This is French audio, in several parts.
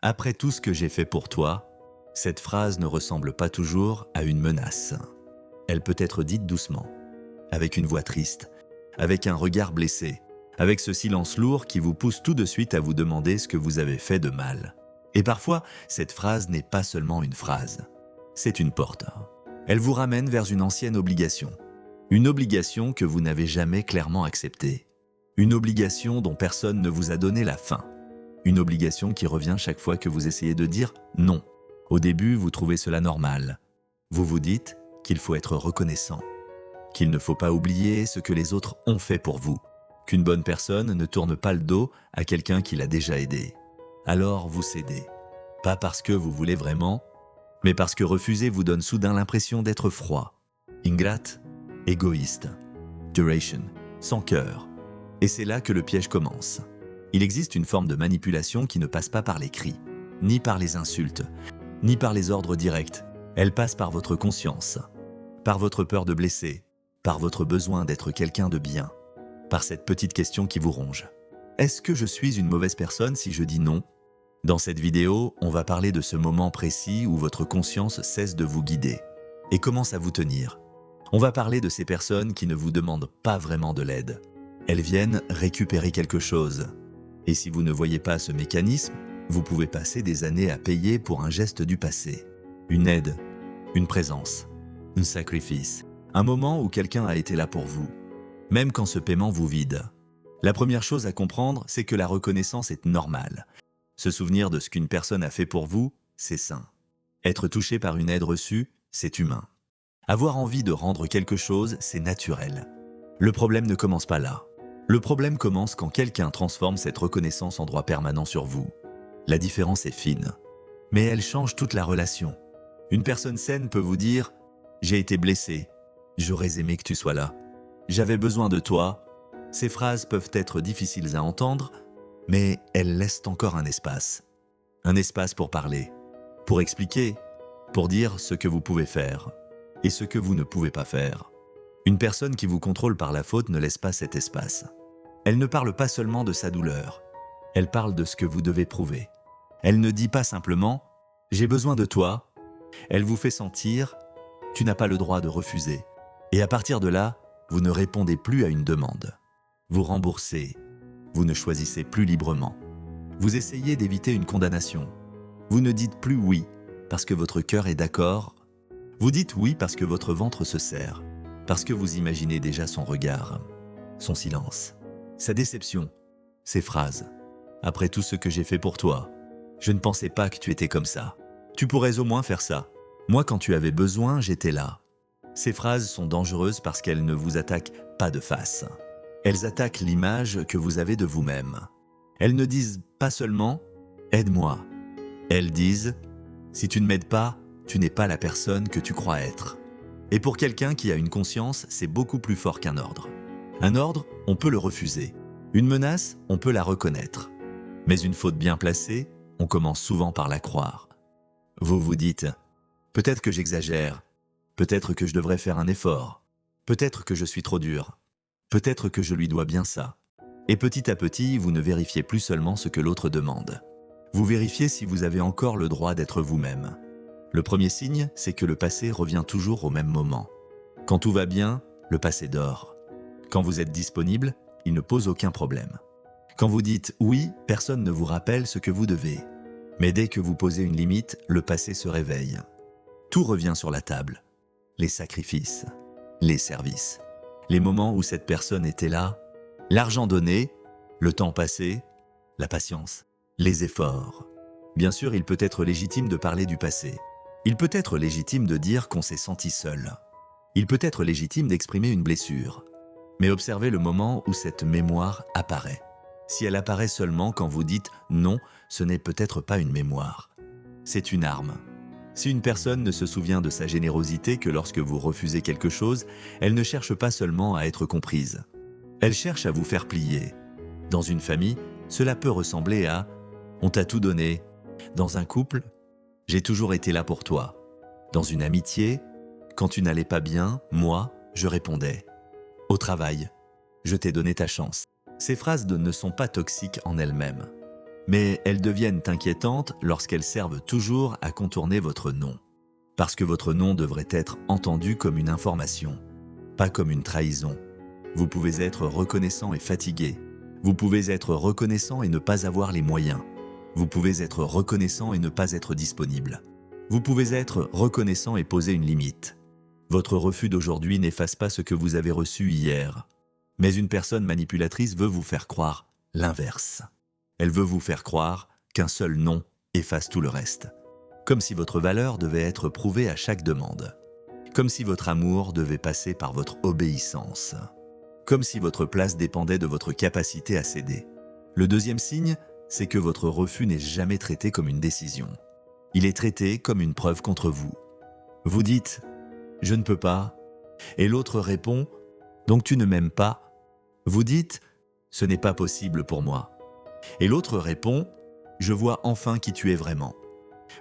Après tout ce que j'ai fait pour toi, cette phrase ne ressemble pas toujours à une menace. Elle peut être dite doucement, avec une voix triste, avec un regard blessé, avec ce silence lourd qui vous pousse tout de suite à vous demander ce que vous avez fait de mal. Et parfois, cette phrase n'est pas seulement une phrase, c'est une porte. Elle vous ramène vers une ancienne obligation. Une obligation que vous n'avez jamais clairement acceptée. Une obligation dont personne ne vous a donné la fin. Une obligation qui revient chaque fois que vous essayez de dire non. Au début, vous trouvez cela normal. Vous vous dites qu'il faut être reconnaissant, qu'il ne faut pas oublier ce que les autres ont fait pour vous, qu'une bonne personne ne tourne pas le dos à quelqu'un qui l'a déjà aidé. Alors vous cédez. Pas parce que vous voulez vraiment, mais parce que refuser vous donne soudain l'impression d'être froid, ingrate, égoïste, duration, sans cœur. Et c'est là que le piège commence. Il existe une forme de manipulation qui ne passe pas par les cris, ni par les insultes, ni par les ordres directs. Elle passe par votre conscience, par votre peur de blesser, par votre besoin d'être quelqu'un de bien, par cette petite question qui vous ronge. Est-ce que je suis une mauvaise personne si je dis non ? Dans cette vidéo, on va parler de ce moment précis où votre conscience cesse de vous guider et commence à vous tenir. On va parler de ces personnes qui ne vous demandent pas vraiment de l'aide. Elles viennent récupérer quelque chose. Et si vous ne voyez pas ce mécanisme, vous pouvez passer des années à payer pour un geste du passé. Une aide, une présence, un sacrifice, un moment où quelqu'un a été là pour vous, même quand ce paiement vous vide. La première chose à comprendre, c'est que la reconnaissance est normale. Se souvenir de ce qu'une personne a fait pour vous, c'est sain. Être touché par une aide reçue, c'est humain. Avoir envie de rendre quelque chose, c'est naturel. Le problème ne commence pas là. Le problème commence quand quelqu'un transforme cette reconnaissance en droit permanent sur vous. La différence est fine, mais elle change toute la relation. Une personne saine peut vous dire « J'ai été blessé, j'aurais aimé que tu sois là, j'avais besoin de toi ». Ces phrases peuvent être difficiles à entendre, mais elles laissent encore un espace. Un espace pour parler, pour expliquer, pour dire ce que vous pouvez faire et ce que vous ne pouvez pas faire. Une personne qui vous contrôle par la faute ne laisse pas cet espace. Elle ne parle pas seulement de sa douleur, elle parle de ce que vous devez prouver. Elle ne dit pas simplement « j'ai besoin de toi », elle vous fait sentir « tu n'as pas le droit de refuser ». Et à partir de là, vous ne répondez plus à une demande. Vous remboursez, vous ne choisissez plus librement. Vous essayez d'éviter une condamnation. Vous ne dites plus oui parce que votre cœur est d'accord. Vous dites oui parce que votre ventre se serre, parce que vous imaginez déjà son regard, son silence, sa déception, ses phrases. Après tout ce que j'ai fait pour toi, je ne pensais pas que tu étais comme ça. Tu pourrais au moins faire ça. Moi, quand tu avais besoin, j'étais là. Ces phrases sont dangereuses parce qu'elles ne vous attaquent pas de face. Elles attaquent l'image que vous avez de vous-même. Elles ne disent pas seulement « aide-moi ». Elles disent « si tu ne m'aides pas, tu n'es pas la personne que tu crois être ». Et pour quelqu'un qui a une conscience, c'est beaucoup plus fort qu'un ordre. Un ordre, on peut le refuser. Une menace, on peut la reconnaître. Mais une faute bien placée, on commence souvent par la croire. Vous vous dites « peut-être que j'exagère, peut-être que je devrais faire un effort, peut-être que je suis trop dur, peut-être que je lui dois bien ça ». Et petit à petit, vous ne vérifiez plus seulement ce que l'autre demande. Vous vérifiez si vous avez encore le droit d'être vous-même. Le premier signe, c'est que le passé revient toujours au même moment. Quand tout va bien, le passé dort. Quand vous êtes disponible, il ne pose aucun problème. Quand vous dites « oui », personne ne vous rappelle ce que vous devez. Mais dès que vous posez une limite, le passé se réveille. Tout revient sur la table. Les sacrifices, les services, les moments où cette personne était là, l'argent donné, le temps passé, la patience, les efforts. Bien sûr, il peut être légitime de parler du passé. Il peut être légitime de dire qu'on s'est senti seul. Il peut être légitime d'exprimer une blessure. Mais observez le moment où cette mémoire apparaît. Si elle apparaît seulement quand vous dites « non », ce n'est peut-être pas une mémoire. C'est une arme. Si une personne ne se souvient de sa générosité que lorsque vous refusez quelque chose, elle ne cherche pas seulement à être comprise. Elle cherche à vous faire plier. Dans une famille, cela peut ressembler à « on t'a tout donné ». Dans un couple, « j'ai toujours été là pour toi ». Dans une amitié, quand tu n'allais pas bien, moi, je répondais. Au travail, « je t'ai donné ta chance ». Ces phrases ne sont pas toxiques en elles-mêmes, Mais elles deviennent inquiétantes lorsqu'elles servent toujours à contourner votre non. Parce que votre non devrait être entendu comme une information, pas comme une trahison. Vous pouvez être reconnaissant et fatigué. Vous pouvez être reconnaissant et ne pas avoir les moyens. Vous pouvez être reconnaissant et ne pas être disponible. Vous pouvez être reconnaissant et poser une limite. Votre refus d'aujourd'hui n'efface pas ce que vous avez reçu hier. Mais une personne manipulatrice veut vous faire croire l'inverse. Elle veut vous faire croire qu'un seul non efface tout le reste. Comme si votre valeur devait être prouvée à chaque demande. Comme si votre amour devait passer par votre obéissance. Comme si votre place dépendait de votre capacité à céder. Le deuxième signe, c'est que votre refus n'est jamais traité comme une décision. Il est traité comme une preuve contre vous. Vous dites « je ne peux pas » et l'autre répond « donc tu ne m'aimes pas ». Vous dites « ce n'est pas possible pour moi ». Et l'autre répond « je vois enfin qui tu es vraiment ».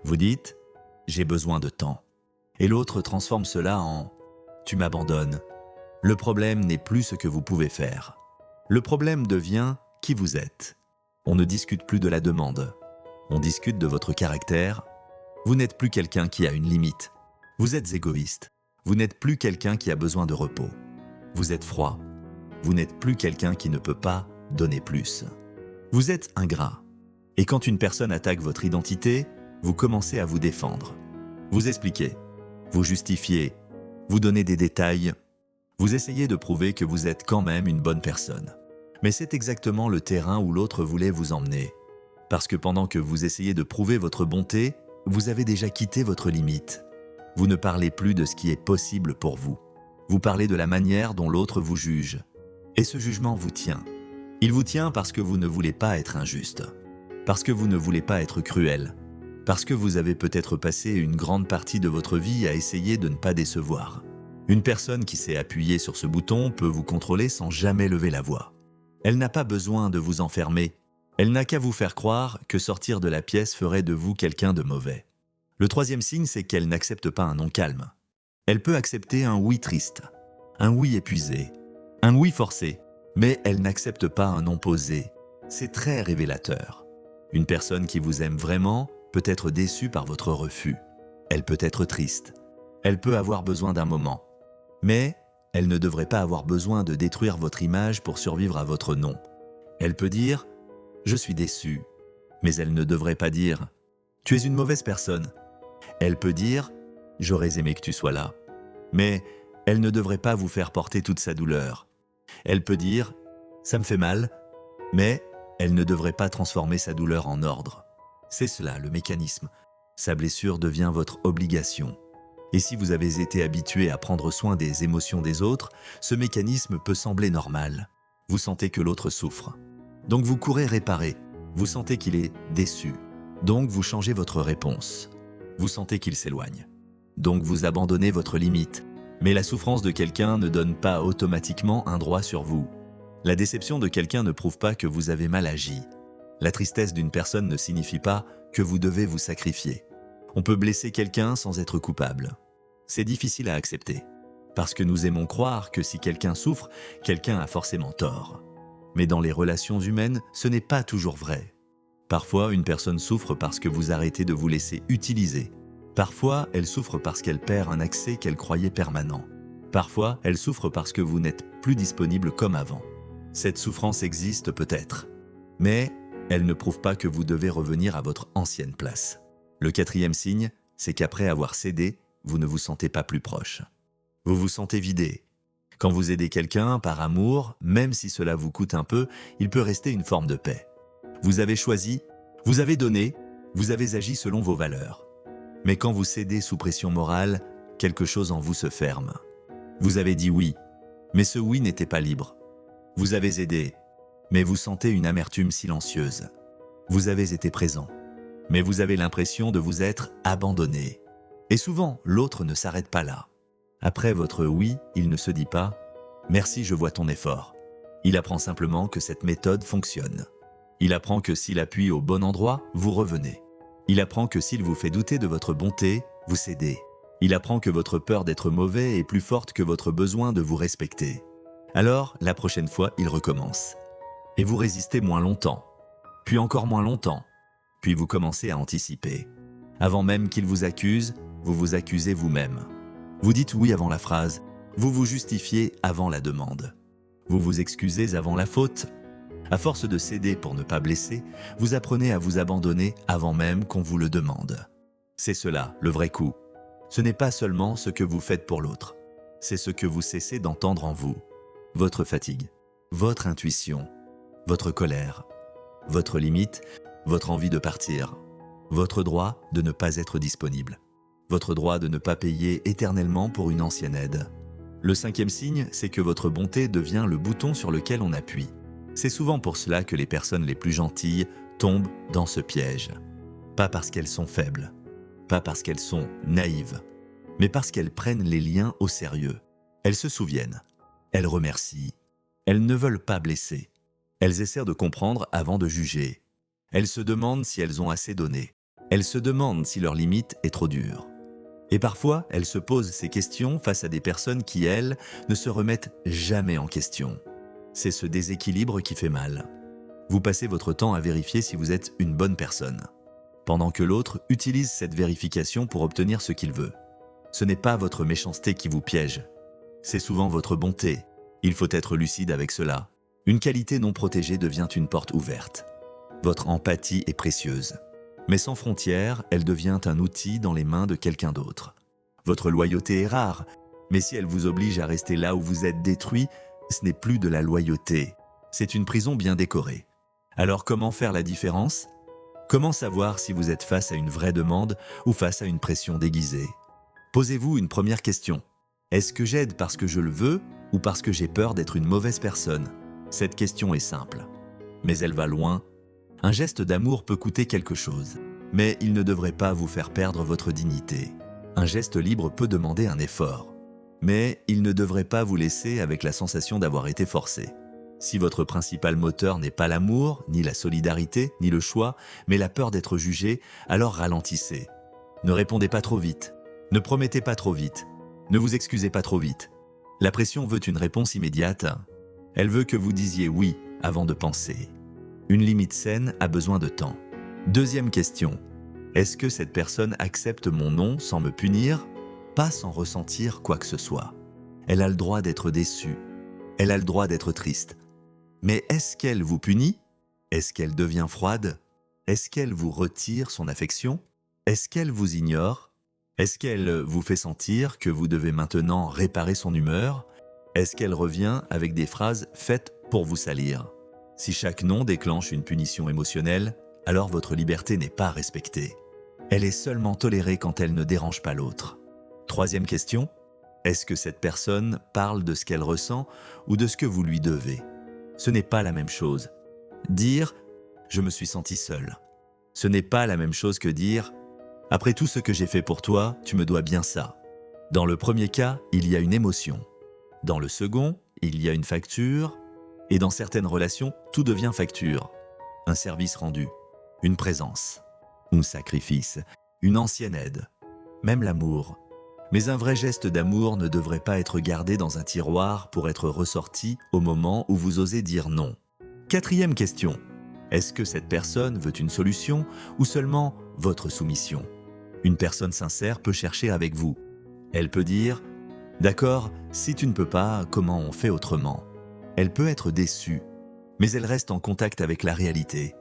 Vous dites « j'ai besoin de temps ». Et l'autre transforme cela en « tu m'abandonnes ». Le problème n'est plus ce que vous pouvez faire. Le problème devient qui vous êtes. On ne discute plus de la demande. On discute de votre caractère. Vous n'êtes plus quelqu'un qui a une limite. Vous êtes égoïste. Vous n'êtes plus quelqu'un qui a besoin de repos. Vous êtes froid. Vous n'êtes plus quelqu'un qui ne peut pas donner plus. Vous êtes ingrat. Et quand une personne attaque votre identité, vous commencez à vous défendre. Vous expliquez. Vous justifiez. Vous donnez des détails. Vous essayez de prouver que vous êtes quand même une bonne personne. Mais c'est exactement le terrain où l'autre voulait vous emmener. Parce que pendant que vous essayez de prouver votre bonté, vous avez déjà quitté votre limite. Vous ne parlez plus de ce qui est possible pour vous. Vous parlez de la manière dont l'autre vous juge. Et ce jugement vous tient. Il vous tient parce que vous ne voulez pas être injuste. Parce que vous ne voulez pas être cruel. Parce que vous avez peut-être passé une grande partie de votre vie à essayer de ne pas décevoir. Une personne qui s'est appuyée sur ce bouton peut vous contrôler sans jamais lever la voix. Elle n'a pas besoin de vous enfermer. Elle n'a qu'à vous faire croire que sortir de la pièce ferait de vous quelqu'un de mauvais. Le troisième signe, c'est qu'elle n'accepte pas un non calme. Elle peut accepter un oui triste, un oui épuisé, un oui forcé, mais elle n'accepte pas un non posé. C'est très révélateur. Une personne qui vous aime vraiment peut être déçue par votre refus. Elle peut être triste. Elle peut avoir besoin d'un moment. Mais elle ne devrait pas avoir besoin de détruire votre image pour survivre à votre non. Elle peut dire « je suis déçue », mais elle ne devrait pas dire « tu es une mauvaise personne ». Elle peut dire « j'aurais aimé que tu sois là », mais elle ne devrait pas vous faire porter toute sa douleur. Elle peut dire « ça me fait mal », mais elle ne devrait pas transformer sa douleur en ordre. C'est cela le mécanisme. Sa blessure devient votre obligation. Et si vous avez été habitué à prendre soin des émotions des autres, ce mécanisme peut sembler normal. Vous sentez que l'autre souffre. Donc vous courez réparer. Vous sentez qu'il est déçu. Donc vous changez votre réponse. Vous sentez qu'il s'éloigne. Donc vous abandonnez votre limite. Mais la souffrance de quelqu'un ne donne pas automatiquement un droit sur vous. La déception de quelqu'un ne prouve pas que vous avez mal agi. La tristesse d'une personne ne signifie pas que vous devez vous sacrifier. On peut blesser quelqu'un sans être coupable. C'est difficile à accepter, parce que nous aimons croire que si quelqu'un souffre, quelqu'un a forcément tort. Mais dans les relations humaines, ce n'est pas toujours vrai. Parfois, une personne souffre parce que vous arrêtez de vous laisser utiliser. Parfois, elle souffre parce qu'elle perd un accès qu'elle croyait permanent. Parfois, elle souffre parce que vous n'êtes plus disponible comme avant. Cette souffrance existe peut-être, mais elle ne prouve pas que vous devez revenir à votre ancienne place. Le quatrième signe, c'est qu'après avoir cédé, vous ne vous sentez pas plus proche. Vous vous sentez vidé. Quand vous aidez quelqu'un par amour, même si cela vous coûte un peu, il peut rester une forme de paix. Vous avez choisi, vous avez donné, vous avez agi selon vos valeurs. Mais quand vous cédez sous pression morale, quelque chose en vous se ferme. Vous avez dit oui, mais ce oui n'était pas libre. Vous avez aidé, mais vous sentez une amertume silencieuse. Vous avez été présent, mais vous avez l'impression de vous être abandonné. Et souvent, l'autre ne s'arrête pas là. Après votre oui, il ne se dit pas « merci, je vois ton effort ». Il apprend simplement que cette méthode fonctionne. Il apprend que s'il appuie au bon endroit, vous revenez. Il apprend que s'il vous fait douter de votre bonté, vous cédez. Il apprend que votre peur d'être mauvais est plus forte que votre besoin de vous respecter. Alors, la prochaine fois, il recommence. Et vous résistez moins longtemps. puis encore moins longtemps, puis vous commencez à anticiper. Avant même qu'il vous accuse, vous vous accusez vous-même. Vous dites oui avant la phrase, vous vous justifiez avant la demande. Vous vous excusez avant la faute. À force de céder pour ne pas blesser, vous apprenez à vous abandonner avant même qu'on vous le demande. C'est cela, le vrai coup. Ce n'est pas seulement ce que vous faites pour l'autre, c'est ce que vous cessez d'entendre en vous. Votre fatigue, votre intuition, votre colère, votre limite, votre envie de partir, votre droit de ne pas être disponible, votre droit de ne pas payer éternellement pour une ancienne aide. Le 5e signe, c'est que votre bonté devient le bouton sur lequel on appuie. C'est souvent pour cela que les personnes les plus gentilles tombent dans ce piège. Pas parce qu'elles sont faibles, pas parce qu'elles sont naïves, mais parce qu'elles prennent les liens au sérieux. Elles se souviennent, elles remercient, elles ne veulent pas blesser. Elles essaient de comprendre avant de juger. Elles se demandent si elles ont assez donné. Elles se demandent si leur limite est trop dure. Et parfois, elles se posent ces questions face à des personnes qui, elles, ne se remettent jamais en question. C'est ce déséquilibre qui fait mal. Vous passez votre temps à vérifier si vous êtes une bonne personne, pendant que l'autre utilise cette vérification pour obtenir ce qu'il veut. Ce n'est pas votre méchanceté qui vous piège, c'est souvent votre bonté. Il faut être lucide avec cela. Une qualité non protégée devient une porte ouverte. Votre empathie est précieuse, mais sans frontières, elle devient un outil dans les mains de quelqu'un d'autre. Votre loyauté est rare, mais si elle vous oblige à rester là où vous êtes détruit, ce n'est plus de la loyauté, c'est une prison bien décorée. Alors comment faire la différence ? Comment savoir si vous êtes face à une vraie demande ou face à une pression déguisée ? Posez-vous une première question. Est-ce que j'aide parce que je le veux ou parce que j'ai peur d'être une mauvaise personne ? Cette question est simple, mais elle va loin. Un geste d'amour peut coûter quelque chose, mais il ne devrait pas vous faire perdre votre dignité. Un geste libre peut demander un effort, mais il ne devrait pas vous laisser avec la sensation d'avoir été forcé. Si votre principal moteur n'est pas l'amour, ni la solidarité, ni le choix, mais la peur d'être jugé, alors ralentissez. Ne répondez pas trop vite, ne promettez pas trop vite, ne vous excusez pas trop vite. La pression veut une réponse immédiate. Elle veut que vous disiez oui avant de penser. Une limite saine a besoin de temps. Deuxième question. Est-ce que cette personne accepte mon non sans me punir ? Pas sans ressentir quoi que ce soit. Elle a le droit d'être déçue. Elle a le droit d'être triste. Mais est-ce qu'elle vous punit ? Est-ce qu'elle devient froide ? Est-ce qu'elle vous retire son affection ? Est-ce qu'elle vous ignore ? Est-ce qu'elle vous fait sentir que vous devez maintenant réparer son humeur ? Est-ce qu'elle revient avec des phrases faites pour vous salir ? Si chaque non déclenche une punition émotionnelle, alors votre liberté n'est pas respectée. Elle est seulement tolérée quand elle ne dérange pas l'autre. Troisième question, est-ce que cette personne parle de ce qu'elle ressent ou de ce que vous lui devez ? Ce n'est pas la même chose. Dire « je me suis senti seul », ce n'est pas la même chose que dire « après tout ce que j'ai fait pour toi, tu me dois bien ça ». Dans le premier cas, il y a une émotion. Dans le second, il y a une facture. Et dans certaines relations, tout devient facture. Un service rendu, une présence, un sacrifice, une ancienne aide, même l'amour. Mais un vrai geste d'amour ne devrait pas être gardé dans un tiroir pour être ressorti au moment où vous osez dire non. Quatrième question. Est-ce que cette personne veut une solution ou seulement votre soumission ? Une personne sincère peut chercher avec vous. Elle peut dire « D'accord, si tu ne peux pas, comment on fait autrement ?» Elle peut être déçue, mais elle reste en contact avec la réalité.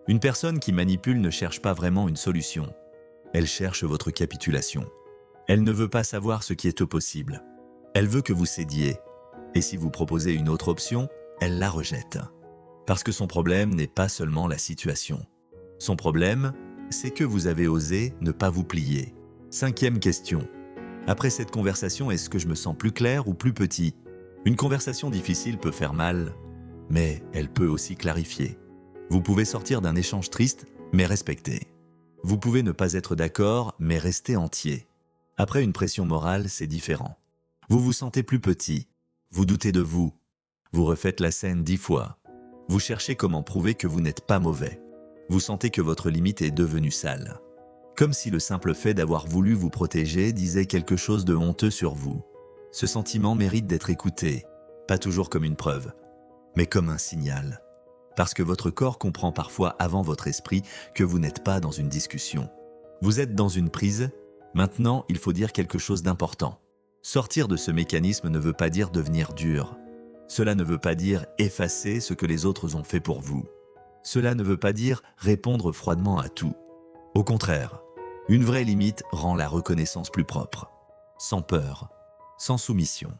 Une personne qui manipule ne cherche pas vraiment une solution. Elle cherche votre capitulation. Elle ne veut pas savoir ce qui est possible. Elle veut que vous cédiez. Et si vous proposez une autre option, elle la rejette. Parce que son problème n'est pas seulement la situation. Son problème, c'est que vous avez osé ne pas vous plier. Cinquième question. Après cette conversation, est-ce que je me sens plus clair ou plus petit ? Une conversation difficile peut faire mal, mais elle peut aussi clarifier. Vous pouvez sortir d'un échange triste, mais respecté. Vous pouvez ne pas être d'accord, mais rester entier. Après une pression morale, c'est différent. Vous vous sentez plus petit, vous doutez de vous, vous refaites la scène 10 fois. Vous cherchez comment prouver que vous n'êtes pas mauvais. Vous sentez que votre limite est devenue sale. Comme si le simple fait d'avoir voulu vous protéger disait quelque chose de honteux sur vous. Ce sentiment mérite d'être écouté, pas toujours comme une preuve, mais comme un signal. parce que votre corps comprend parfois avant votre esprit que vous n'êtes pas dans une discussion. Vous êtes dans une prise, maintenant il faut dire quelque chose d'important. Sortir de ce mécanisme ne veut pas dire devenir dur. Cela ne veut pas dire effacer ce que les autres ont fait pour vous. Cela ne veut pas dire répondre froidement à tout. Au contraire, une vraie limite rend la reconnaissance plus propre, sans peur, sans soumission,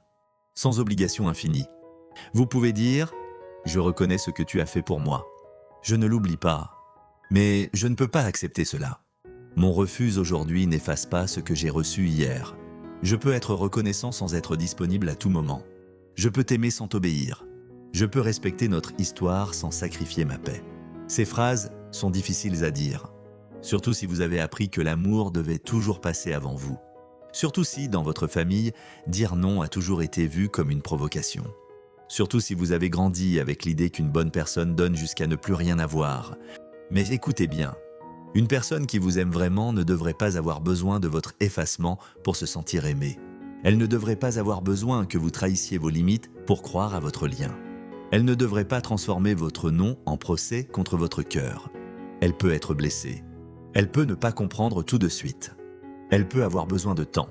sans obligation infinie. Vous pouvez dire « Je reconnais ce que tu as fait pour moi. Je ne l'oublie pas, mais je ne peux pas accepter cela. Mon refus aujourd'hui n'efface pas ce que j'ai reçu hier. Je peux être reconnaissant sans être disponible à tout moment. Je peux t'aimer sans t'obéir. Je peux respecter notre histoire sans sacrifier ma paix. » Ces phrases sont difficiles à dire, surtout si vous avez appris que l'amour devait toujours passer avant vous. Surtout si, dans votre famille, dire non a toujours été vu comme une provocation. Surtout si vous avez grandi avec l'idée qu'une bonne personne donne jusqu'à ne plus rien avoir. Mais écoutez bien, une personne qui vous aime vraiment ne devrait pas avoir besoin de votre effacement pour se sentir aimée. Elle ne devrait pas avoir besoin que vous trahissiez vos limites pour croire à votre lien. Elle ne devrait pas transformer votre non en procès contre votre cœur. Elle peut être blessée. Elle peut ne pas comprendre tout de suite. Elle peut avoir besoin de temps.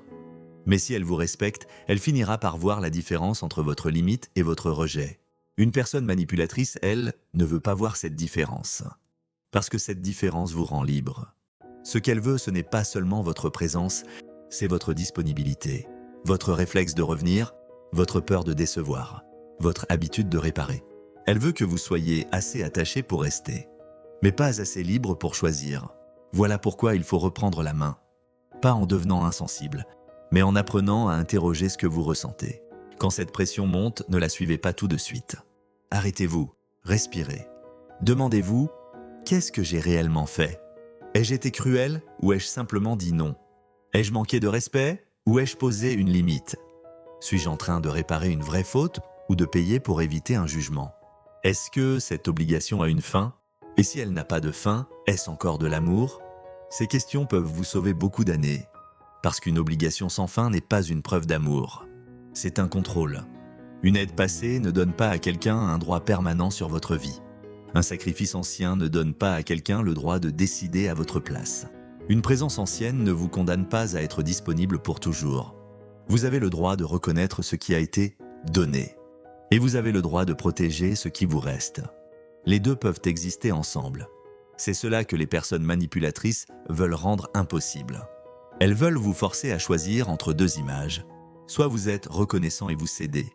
Mais si elle vous respecte, elle finira par voir la différence entre votre limite et votre rejet. Une personne manipulatrice, elle, ne veut pas voir cette différence. Parce que cette différence vous rend libre. Ce qu'elle veut, ce n'est pas seulement votre présence, c'est votre disponibilité, votre réflexe de revenir, votre peur de décevoir, votre habitude de réparer. Elle veut que vous soyez assez attaché pour rester, mais pas assez libre pour choisir. Voilà pourquoi il faut reprendre la main. Pas en devenant insensible, mais en apprenant à interroger ce que vous ressentez. Quand cette pression monte, ne la suivez pas tout de suite. Arrêtez-vous, respirez. Demandez-vous, qu'est-ce que j'ai réellement fait? Ai-je été cruel ou ai-je simplement dit non? Ai-je manqué de respect ou ai-je posé une limite? Suis-je en train de réparer une vraie faute ou de payer pour éviter un jugement? Est-ce que cette obligation a une fin? Et si elle n'a pas de fin, est-ce encore de l'amour? Ces questions peuvent vous sauver beaucoup d'années. Parce qu'une obligation sans fin n'est pas une preuve d'amour. C'est un contrôle. Une aide passée ne donne pas à quelqu'un un droit permanent sur votre vie. Un sacrifice ancien ne donne pas à quelqu'un le droit de décider à votre place. Une présence ancienne ne vous condamne pas à être disponible pour toujours. Vous avez le droit de reconnaître ce qui a été donné. Et vous avez le droit de protéger ce qui vous reste. Les deux peuvent exister ensemble. C'est cela que les personnes manipulatrices veulent rendre impossible. Elles veulent vous forcer à choisir entre deux images. Soit vous êtes reconnaissant et vous cédez,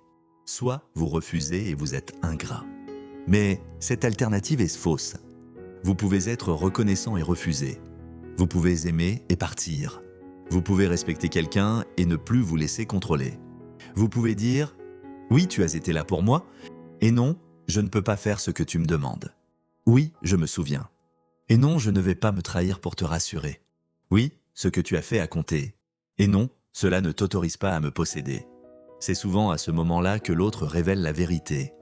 soit vous refusez et vous êtes ingrat. Mais cette alternative est fausse. Vous pouvez être reconnaissant et refuser. Vous pouvez aimer et partir. Vous pouvez respecter quelqu'un et ne plus vous laisser contrôler. Vous pouvez dire « Oui, tu as été là pour moi » et « Non, je ne peux pas faire ce que tu me demandes ». Oui, je me souviens. Et non, je ne vais pas me trahir pour te rassurer. Oui, ce que tu as fait a compté. Et non, cela ne t'autorise pas à me posséder. C'est souvent à ce moment-là que l'autre révèle la vérité.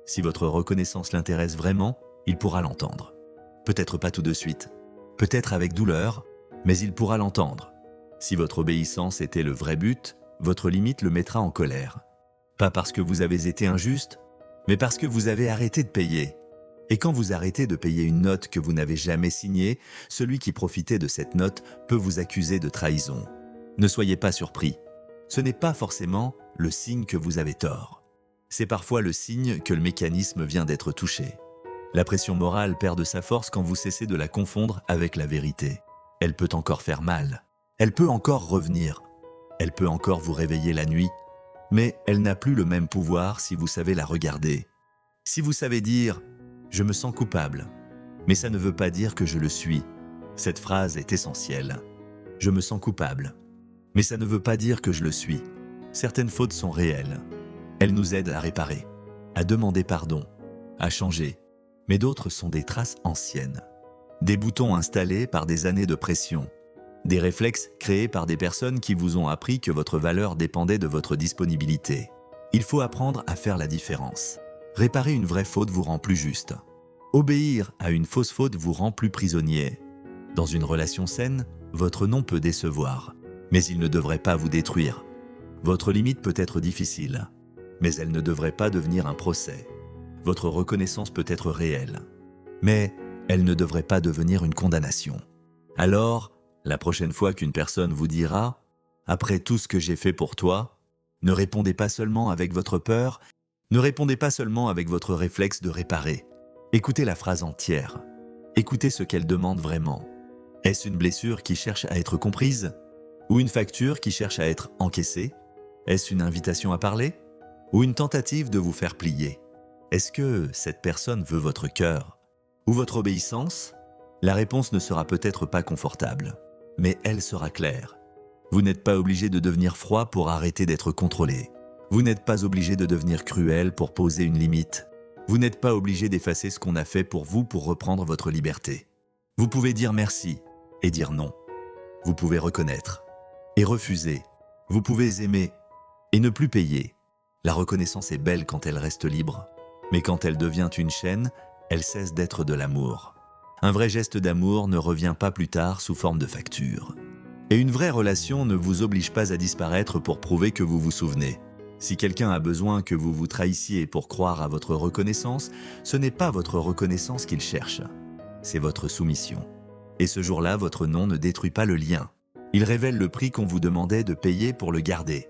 Si votre reconnaissance l'intéresse vraiment, il pourra l'entendre. Peut-être pas tout de suite, peut-être avec douleur, mais il pourra l'entendre. Si votre obéissance était le vrai but, votre limite le mettra en colère. Pas parce que vous avez été injuste, mais parce que vous avez arrêté de payer. Et quand vous arrêtez de payer une note que vous n'avez jamais signée, celui qui profitait de cette note peut vous accuser de trahison. Ne soyez pas surpris. Ce n'est pas forcément le signe que vous avez tort. C'est parfois le signe que le mécanisme vient d'être touché. La pression morale perd de sa force quand vous cessez de la confondre avec la vérité. Elle peut encore faire mal. Elle peut encore revenir. Elle peut encore vous réveiller la nuit. Mais elle n'a plus le même pouvoir si vous savez la regarder. Si vous savez dire « Je me sens coupable », mais ça ne veut pas dire que je le suis. Cette phrase est essentielle. Je me sens coupable, mais ça ne veut pas dire que je le suis. Certaines fautes sont réelles. Elles nous aident à réparer, à demander pardon, à changer. Mais d'autres sont des traces anciennes. Des boutons installés par des années de pression. Des réflexes créés par des personnes qui vous ont appris que votre valeur dépendait de votre disponibilité. Il faut apprendre à faire la différence. Réparer une vraie faute vous rend plus juste. Obéir à une fausse faute vous rend plus prisonnier. Dans une relation saine, votre non peut décevoir, mais il ne devrait pas vous détruire. Votre limite peut être difficile, mais elle ne devrait pas devenir un procès. votre reconnaissance peut être réelle. Mais elle ne devrait pas devenir une condamnation. Alors, la prochaine fois qu'une personne vous dira « Après tout ce que j'ai fait pour toi », ne répondez pas seulement avec votre peur, ne répondez pas seulement avec votre réflexe de réparer. Écoutez la phrase entière. Écoutez ce qu'elle demande vraiment. Est-ce une blessure qui cherche à être comprise? Ou une facture qui cherche à être encaissée? Est-ce une invitation à parler? Ou une tentative de vous faire plier? Est-ce que cette personne veut votre cœur? Ou votre obéissance? La réponse ne sera peut-être pas confortable, mais elle sera claire. Vous n'êtes pas obligé de devenir froid pour arrêter d'être contrôlé. Vous n'êtes pas obligé de devenir cruel pour poser une limite. Vous n'êtes pas obligé d'effacer ce qu'on a fait pour vous pour reprendre votre liberté. Vous pouvez dire merci et dire non. Vous pouvez reconnaître et refuser. Vous pouvez aimer et ne plus payer. La reconnaissance est belle quand elle reste libre, mais quand elle devient une chaîne, elle cesse d'être de l'amour. Un vrai geste d'amour ne revient pas plus tard sous forme de facture. Et une vraie relation ne vous oblige pas à disparaître pour prouver que vous vous souvenez. Si quelqu'un a besoin que vous vous trahissiez pour croire à votre reconnaissance, ce n'est pas votre reconnaissance qu'il cherche, c'est votre soumission. Et ce jour-là, votre nom ne détruit pas le lien. Il révèle le prix qu'on vous demandait de payer pour le garder.